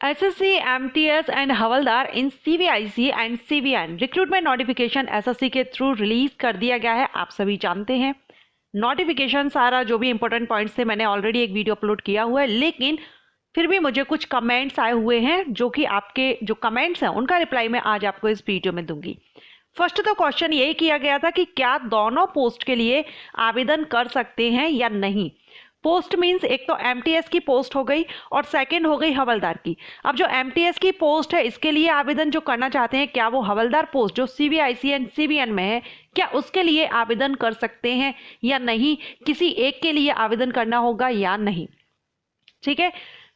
SSC, MTS and havildar in CBIC and CBN recruitment notification SSC के through release कर दिया गया है। आप सभी जानते हैं नोटिफिकेशन सारा जो भी इंपॉर्टेंट पॉइंट्स थे मैंने ऑलरेडी एक वीडियो अपलोड किया हुआ है, लेकिन फिर भी मुझे कुछ कमेंट्स आए हुए हैं जो कि आपके जो कमेंट्स हैं उनका रिप्लाई मैं आज आपको इस वीडियो में दूंगी। फर्स्ट तो क्वेश्चन यही किया गया था कि क्या दोनों पोस्ट के लिए आवेदन कर सकते हैं या नहीं। पोस्ट मींस एक तो एमटीएस की पोस्ट हो गई और सेकंड हो गई हवलदार की। अब जो एमटीएस की पोस्ट है इसके लिए आवेदन जो करना चाहते हैं, क्या वो हवलदार पोस्ट जो सीबीआईसी एंड सीबीएन में है क्या उसके लिए आवेदन कर सकते हैं या नहीं, किसी एक के लिए आवेदन करना होगा या नहीं। ठीक है,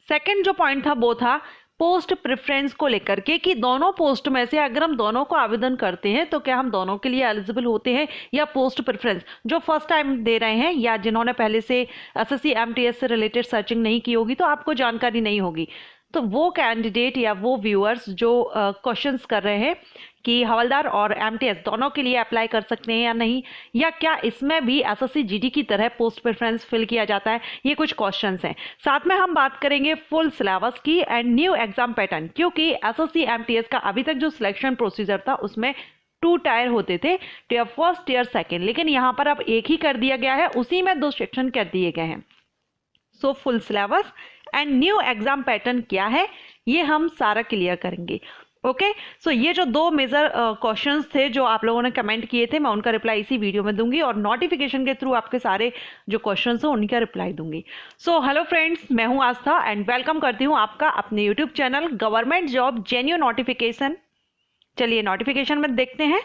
सेकंड जो पॉइंट था वो था पोस्ट प्रेफरेंस को लेकर के कि दोनों पोस्ट में से अगर हम दोनों को आवेदन करते हैं तो क्या हम दोनों के लिए एलिजिबल होते हैं, या पोस्ट प्रेफरेंस जो फर्स्ट टाइम दे रहे हैं या जिन्होंने पहले से एसएससी एमटीएस से रिलेटेड सर्चिंग नहीं की होगी तो आपको जानकारी नहीं होगी, तो वो कैंडिडेट या वो व्यूअर्स जो क्वेश्चंस कर रहे हैं कि हवलदार और एमटीएस दोनों के लिए अप्लाई कर सकते हैं या नहीं, या क्या इसमें भी एसएससी जीडी की तरह पोस्ट प्रेफरेंस फिल किया जाता है, ये कुछ क्वेश्चंस हैं। साथ में हम बात करेंगे फुल सिलेबस की एंड न्यू एग्जाम पैटर्न, क्योंकि एसएससी एमटीएस का अभी तक जो सिलेक्शन प्रोसीजर था उसमें 2 टायर होते थे, टियर फर्स्ट टियर सेकेंड, लेकिन यहाँ पर अब एक ही कर दिया गया है, उसी में 2 सेक्शन कर दिए गए हैं। So full syllabus and new exam pattern क्या है ये हम सारा क्लियर करेंगे। ओके, सो ये जो 2 मेजर क्वेश्चंस थे जो आप लोगों ने कमेंट किए थे मैं उनका रिप्लाई इसी वीडियो में दूंगी और नोटिफिकेशन के थ्रू आपके सारे जो क्वेश्चंस हैं उनका रिप्लाई दूंगी। सो हेलो फ्रेंड्स, मैं हूं आस्था एंड वेलकम करती हूं आपका अपने YouTube channel government job genuine notification. चलिए नोटिफिकेशन में देखते हैं।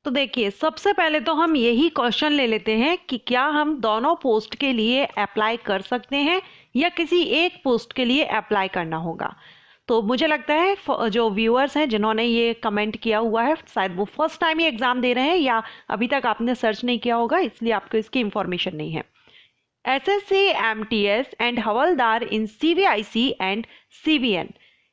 तो देखिए, सबसे पहले तो हम यही क्वेश्चन ले लेते हैं कि क्या हम दोनों पोस्ट के लिए अप्लाई कर सकते हैं या किसी एक पोस्ट के लिए अप्लाई करना होगा। तो मुझे लगता है जो व्यूअर्स हैं जिन्होंने ये कमेंट किया हुआ है शायद वो फर्स्ट टाइम ही एग्जाम दे रहे हैं या अभी तक आपने सर्च नहीं किया होगा, इसलिए आपको इसकी इंफॉर्मेशन नहीं है। SSC, MTS and havildar in CBIC and CBN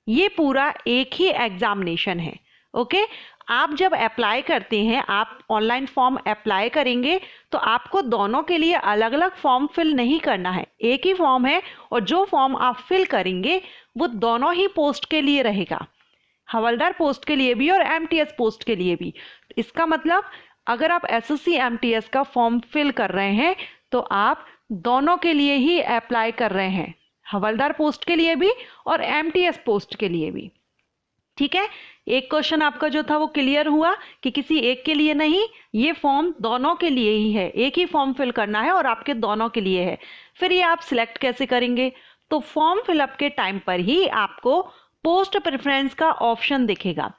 ये पूरा एक ही एग्जामिनेशन है। ओके, आप जब अप्लाई करते हैं, आप ऑनलाइन फॉर्म अप्लाई करेंगे तो आपको दोनों के लिए अलग अलग फॉर्म फिल नहीं करना है, एक ही फॉर्म है और जो फॉर्म आप फिल करेंगे वो दोनों ही पोस्ट के लिए रहेगा, हवलदार पोस्ट के लिए भी और एमटीएस पोस्ट के लिए भी। इसका मतलब अगर आप एसएससी एमटीएस का फॉर्म फिल कर रहे हैं तो आप दोनों के लिए ही अप्लाई कर रहे हैं, हवलदार पोस्ट के लिए भी और एमटीएस पोस्ट के लिए भी। ठीक है, एक क्वेश्चन आपका जो था वो क्लियर हुआ कि किसी एक के लिए नहीं, ये फॉर्म दोनों के लिए ही है, एक ही फॉर्म फिल करना है और आपके दोनों के लिए है। फिर ये आप सिलेक्ट कैसे करेंगे, तो फॉर्म फिलअप के टाइम पर ही आपको पोस्ट प्रेफरेंस का ऑप्शन दिखेगा।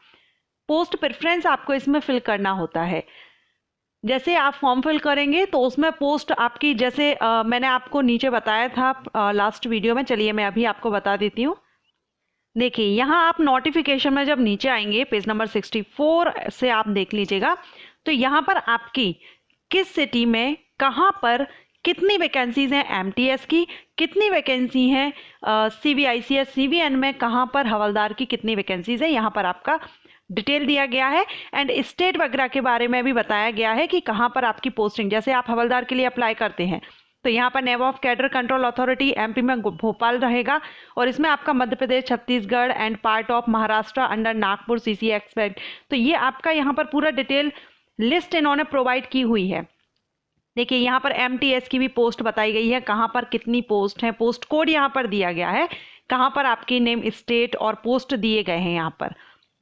पोस्ट प्रेफरेंस आपको इसमें फिल करना होता है। जैसे आप फॉर्म फिल करेंगे तो उसमें पोस्ट आपकी जैसे मैंने आपको नीचे बताया था लास्ट वीडियो में, चलिए मैं अभी आपको बता देती हूँ। देखिए, यहाँ आप नोटिफिकेशन में जब नीचे आएंगे पेज नंबर 64 से आप देख लीजिएगा, तो यहाँ पर आपकी किस सिटी में कहाँ पर कितनी वैकेंसीज हैं एमटीएस की, कितनी वैकेंसी हैं सीबीआईसी या सीबीएन में, कहाँ पर हवलदार की कितनी वैकेंसीज है, यहाँ पर आपका डिटेल दिया गया है एंड स्टेट वगैरह के बारे में भी बताया गया है कि कहाँ पर आपकी पोस्टिंग, जैसे आप हवलदार के लिए अप्लाई करते हैं तो यहाँ पर name of cadre control authority MP में भोपाल रहेगा और इसमें आपका Madhya Pradesh, Chhattisgarh and part of Maharashtra under Nagpur CC expect. तो ये आपका यहाँ पर पूरा डिटेल लिस्ट इन्होंने प्रोवाइड की हुई है। देखिए, यहाँ पर एमटीएस की भी पोस्ट बताई गई है, कहाँ पर कितनी पोस्ट है, पोस्ट कोड यहाँ पर दिया गया है, कहाँ पर आपकी नेम, स्टेट और पोस्ट दिए गए हैं यहाँ पर।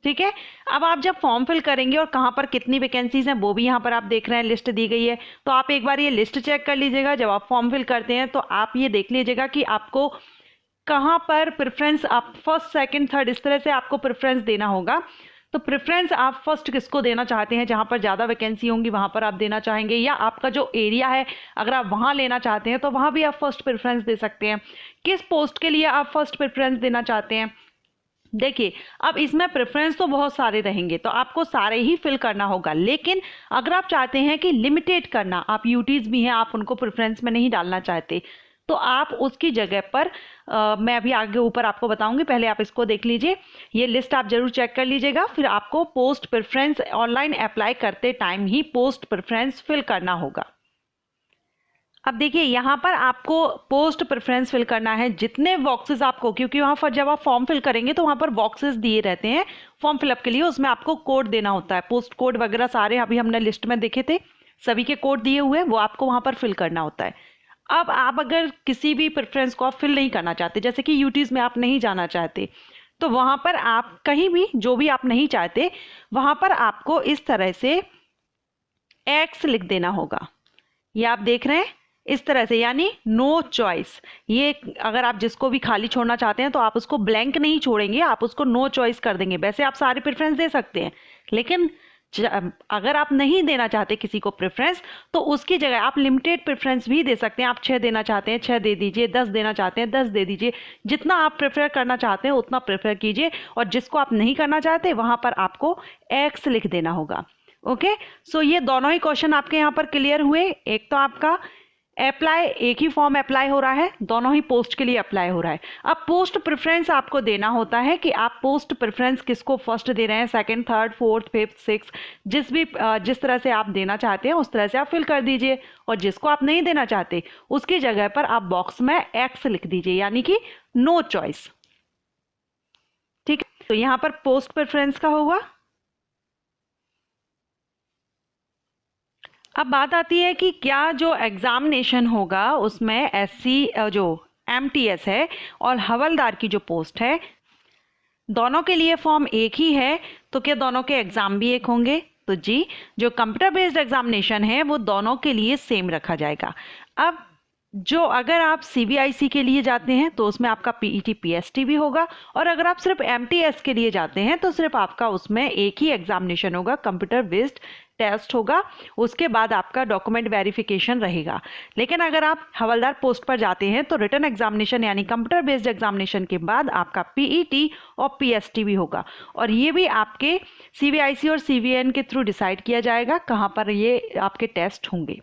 ठीक है, अब आप जब फॉर्म फिल करेंगे और कहाँ पर कितनी वैकेंसीज हैं वो भी यहाँ पर आप देख रहे हैं, लिस्ट दी गई है, तो आप एक बार ये लिस्ट चेक कर लीजिएगा। जब आप फॉर्म फिल करते हैं तो आप ये देख लीजिएगा कि आपको कहाँ पर प्रेफरेंस, आप फर्स्ट, सेकंड, थर्ड इस तरह से आपको प्रेफरेंस देना होगा। तो प्रेफरेंस आप फर्स्ट किसको देना चाहते हैं, जहाँ पर ज़्यादा वैकेंसी होंगी वहाँ पर आप देना चाहेंगे, या आपका जो एरिया है अगर आप वहाँ लेना चाहते हैं तो वहाँ भी आप फर्स्ट प्रेफरेंस दे सकते हैं। किस पोस्ट के लिए आप फर्स्ट प्रेफरेंस देना चाहते हैं। देखिए, अब इसमें प्रेफरेंस तो बहुत सारे रहेंगे तो आपको सारे ही फिल करना होगा, लेकिन अगर आप चाहते हैं कि लिमिटेड करना, आप यूटीज भी हैं, आप उनको प्रेफरेंस में नहीं डालना चाहते, तो आप उसकी जगह पर मैं अभी आगे ऊपर आपको बताऊंगी, पहले आप इसको देख लीजिए, ये लिस्ट आप जरूर चेक कर लीजिएगा। फिर आपको पोस्ट प्रेफरेंस ऑनलाइन अप्लाई करते टाइम ही पोस्ट प्रेफरेंस फिल करना होगा। अब देखिए यहाँ पर आपको पोस्ट प्रेफरेंस फिल करना है, जितने बॉक्सेस आपको, क्योंकि वहाँ पर जब आप फॉर्म फिल करेंगे तो वहाँ पर बॉक्सेस दिए रहते हैं फॉर्म फिलअप के लिए, उसमें आपको कोड देना होता है, पोस्ट कोड वगैरह सारे अभी हमने लिस्ट में देखे थे, सभी के कोड दिए हुए हैं, वो आपको वहाँ पर फिल करना होता है। अब आप अगर किसी भी प्रेफरेंस को आप फिल नहीं करना चाहते, जैसे कि यूटीज में आप नहीं जाना चाहते, तो वहाँ पर आप कहीं भी जो भी आप नहीं चाहते वहाँ पर आपको इस तरह से एक्स लिख देना होगा। ये आप देख रहे हैं इस तरह से, यानी नो चॉइस। ये अगर आप जिसको भी खाली छोड़ना चाहते हैं तो आप उसको ब्लैंक नहीं छोड़ेंगे, आप उसको नो चॉइस कर देंगे। वैसे आप सारे प्रेफरेंस दे सकते हैं, लेकिन अगर आप नहीं देना चाहते किसी को प्रेफरेंस तो उसकी जगह आप लिमिटेड प्रेफरेंस भी दे सकते हैं। आप 6 देना चाहते हैं 6 दे दीजिए, 10 देना चाहते हैं 10 दे दीजिए, जितना आप प्रेफर करना चाहते हैं उतना प्रेफर कीजिए, और जिसको आप नहीं करना चाहते वहां पर आपको एक्स लिख देना होगा। ओके, सो ये दोनों ही क्वेश्चन आपके यहाँ पर क्लियर हुए। एक तो आपका अप्लाई, एक ही फॉर्म अप्लाई हो रहा है, दोनों ही पोस्ट के लिए अप्लाई हो रहा है। अब पोस्ट प्रेफरेंस आपको देना होता है कि आप पोस्ट प्रेफरेंस किसको फर्स्ट दे रहे हैं, second, third, fourth, fifth, six, जिस तरह से आप देना चाहते हैं उस तरह से आप फिल कर दीजिए, और जिसको आप नहीं देना चाहते उसकी जगह पर आप बॉक्स में एक्स लिख दीजिए, यानी कि नो चॉइस। ठीक है, तो यहाँ पर पोस्ट प्रेफरेंस का होगा। अब बात आती है कि क्या जो एग्जामिनेशन होगा उसमें एससी जो एमटीएस है और हवलदार की जो पोस्ट है, दोनों के लिए फॉर्म एक ही है, तो क्या दोनों के एग्जाम भी एक होंगे? तो जी, जो कंप्यूटर बेस्ड एग्जामिनेशन है वो दोनों के लिए सेम रखा जाएगा। अब जो अगर आप सीबीआईसी के लिए जाते हैं तो उसमें आपका पीईटी पीएसटी भी होगा, और अगर आप सिर्फ एमटीएस के लिए जाते हैं तो सिर्फ आपका उसमें एक ही एग्जामिनेशन होगा, कंप्यूटर बेस्ड टेस्ट होगा, उसके बाद आपका डॉक्यूमेंट वेरिफिकेशन रहेगा। लेकिन अगर आप हवलदार पोस्ट पर जाते हैं तो रिटन एग्जामिनेशन यानी कंप्यूटर बेस्ड एग्जामिनेशन के बाद आपका पीईटी और पीएसटी भी होगा, और ये भी आपके सीबीआईसी और सीवीएन के थ्रू डिसाइड किया जाएगा कहाँ पर ये आपके टेस्ट होंगे।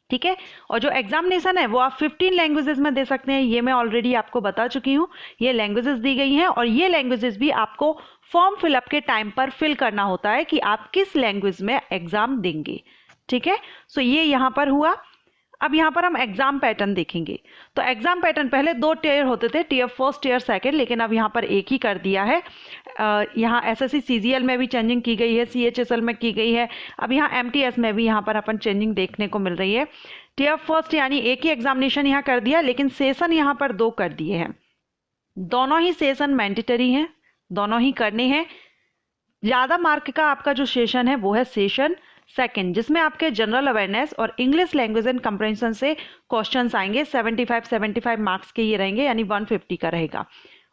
ठीक है, और जो एग्जामिनेशन है वो आप 15 लैंग्वेजेस में दे सकते हैं, ये मैं ऑलरेडी आपको बता चुकी हूँ। ये लैंग्वेजेस दी गई हैं, और ये लैंग्वेजेस भी आपको फॉर्म फिलअप के टाइम पर फिल करना होता है कि आप किस लैंग्वेज में एग्जाम देंगे। ठीक है, सो ये यहाँ पर हुआ। अब यहाँ पर हम एग्जाम पैटर्न देखेंगे। तो एग्जाम पैटर्न पहले 2 टियर होते थे, टियर फर्स्ट, टियर सेकंड, लेकिन अब यहाँ पर एक ही कर दिया है। यहाँ एसएससी सीजीएल में भी चेंजिंग की गई है, सीएचएसएल में की गई है, अब यहाँ एमटीएस में भी यहाँ पर अपन चेंजिंग देखने को मिल रही है। टियर फर्स्ट यानी एक ही एग्जामिनेशन यहाँ कर दिया, लेकिन सेशन यहाँ पर 2 कर दिए हैं। दोनों ही सेशन मैंडेटरी हैं, दोनों ही करने हैं। ज़्यादा मार्क का आपका जो सेशन है वो है सेशन सेकंड, जिसमें आपके जनरल अवेयरनेस और इंग्लिश लैंग्वेज एंड कंप्रेंशन से क्वेश्चंस आएंगे। 75 मार्क्स के ये रहेंगे, यानी 150 का रहेगा।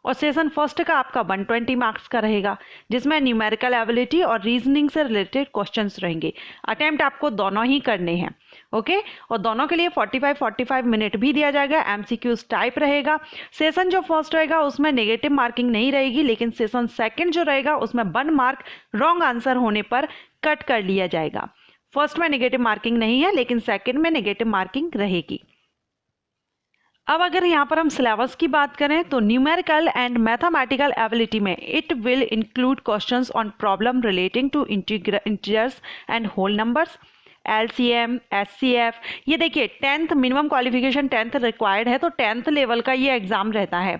और सेशन फर्स्ट का आपका 120 मार्क्स का रहेगा, जिसमें न्यूमेरिकल एबिलिटी और रीजनिंग से रिलेटेड क्वेश्चंस रहेंगे। अटेम्प्ट आपको दोनों ही करने हैं। ओके, और दोनों के लिए 45 मिनट भी दिया जाएगा, एमसीक्यूज टाइप रहेगा। सेशन जो फर्स्ट रहेगा उसमें नेगेटिव मार्किंग नहीं रहेगी, लेकिन सेशन सेकंड जो रहेगा उसमें 1 मार्क रॉन्ग आंसर होने पर कट कर लिया जाएगा। फर्स्ट में नेगेटिव मार्किंग नहीं है, लेकिन सेकंड में नेगेटिव मार्किंग रहेगी। अब अगर यहाँ पर हम सिलेबस की बात करें तो न्यूमेरिकल एंड मैथमेटिकल एबिलिटी में it will include questions on problem relating to integers and whole numbers, LCM, SCF। ये देखिए 10th minimum qualification 10th required है, तो 10th लेवल का ये एग्जाम रहता है।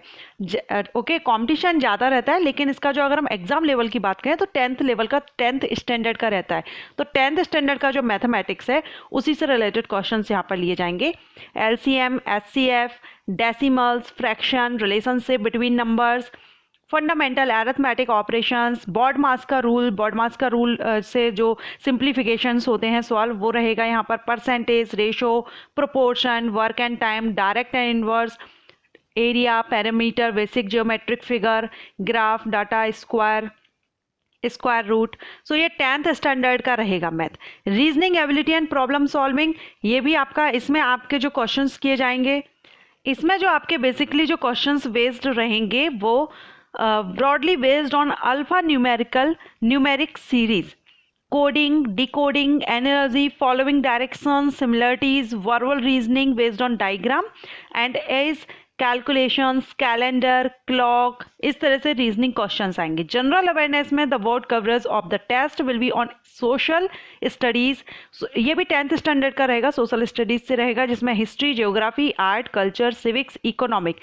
ओके, कंपटीशन ज़्यादा रहता है, लेकिन इसका जो अगर हम एग्जाम लेवल की बात करें तो 10th लेवल का 10th स्टैंडर्ड का रहता है। तो 10th स्टैंडर्ड का जो मैथमेटिक्स है उसी से रिलेटेड क्वेश्चन यहाँ पर लिए जाएंगे। LCM, SCF, decimals, fraction, relationship between numbers, fundamental arithmetic operations, BODMAS का रूल से जो सिंप्लीफिकेशंस होते हैं सॉल्व, वो रहेगा यहाँ पर। Percentage, ratio, proportion, work and time, direct and inverse, area, parameter, basic geometric figure, graph, data, square root. So ये 10th स्टैंडर्ड का रहेगा math. Reasoning ability and problem solving, ये भी आपका, इसमें आपके जो क्वेश्चंस किए जाएंगे, इसमें जो आपके बेसिकली जो क्वेश्चंस बेस्ड रहेंगे वो broadly based on alpha numeric series, coding, decoding, analogy, following direction, similarities, verbal reasoning based on diagram, and age calculations, calendar, clock, इस तरह से रीजनिंग क्वेश्चंस आएंगे। जनरल अवेयरनेस में the word coverage of the test will be on social studies, ये भी 10th standard का रहेगा, social studies से रहेगा, जिसमें history, geography, art, culture, civics, economic,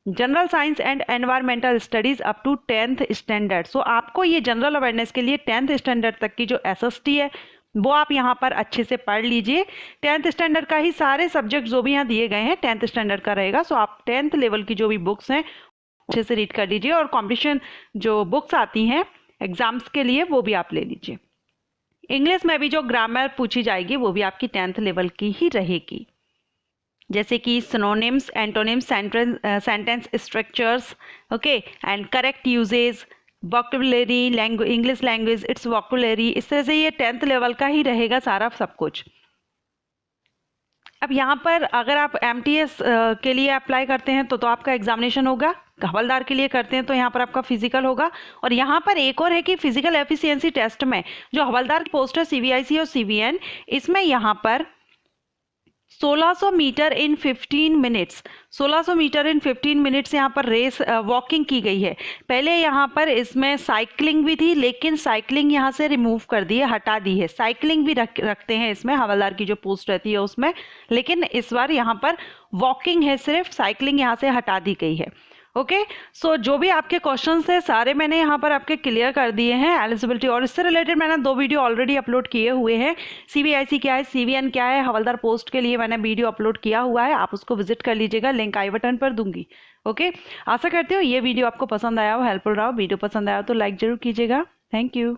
general science and environmental studies up to 10th standard. So आपको ये general awareness के लिए 10th स्टैंडर्ड तक की जो एसएसटी है वो आप यहाँ पर अच्छे से पढ़ लीजिए। 10th स्टैंडर्ड का ही सारे सब्जेक्ट जो भी यहाँ दिए गए हैं 10th स्टैंडर्ड का रहेगा। सो आप 10th लेवल की जो भी बुक्स हैं अच्छे से रीड कर लीजिए, और कॉम्पिटिशन जो बुक्स आती हैं एग्जाम्स के लिए वो भी आप ले लीजिए। इंग्लिश में भी जो ग्रामर पूछी जाएगी वो भी आपकी 10th लेवल की ही रहेगी, जैसे कि synonyms, antonyms, sentence structures, okay, and correct usages, vocabulary, English language, its vocabulary, इस तरह से ये 10th लेवल का ही रहेगा सारा सब कुछ। अब यहाँ पर अगर आप MTS के लिए अप्लाई करते हैं तो आपका एग्जामिनेशन होगा, हवलदार के लिए करते हैं तो यहाँ पर आपका फिजिकल होगा। और यहाँ पर एक और है कि फिजिकल एफिशिएंसी टेस्ट में जो हवलदार की पोस्ट है CVIC और CVN, इसमें यहाँ पर 1600 मीटर इन 15 मिनट्स, 1600 मीटर इन 15 मिनट्स यहाँ पर रेस वॉकिंग की गई है। पहले यहाँ पर इसमें साइकिलिंग भी थी, लेकिन साइकिलिंग यहाँ से रिमूव कर दी है, हटा दी है। साइकिलिंग भी रखते हैं इसमें, हवलदार की जो पोस्ट रहती है उसमें, लेकिन इस बार यहाँ पर वॉकिंग है, सिर्फ साइकिलिंग यहाँ से हटा दी गई है। ओके, सो जो भी आपके क्वेश्चंस थे सारे मैंने यहाँ पर आपके क्लियर कर दिए हैं एलिजिबिलिटी, और इससे रिलेटेड मैंने 2 वीडियो ऑलरेडी अपलोड किए हुए हैं। CVIC क्या है, CVN क्या है, हवलदार पोस्ट के लिए मैंने वीडियो अपलोड किया हुआ है, आप उसको विजिट कर लीजिएगा, लिंक आई बटन पर दूंगी। ओके, आशा करती हूँ ये वीडियो आपको पसंद आया हो, हेल्पफुल रहा हो। वीडियो पसंद आया हो तो लाइक जरूर कीजिएगा। Thank you.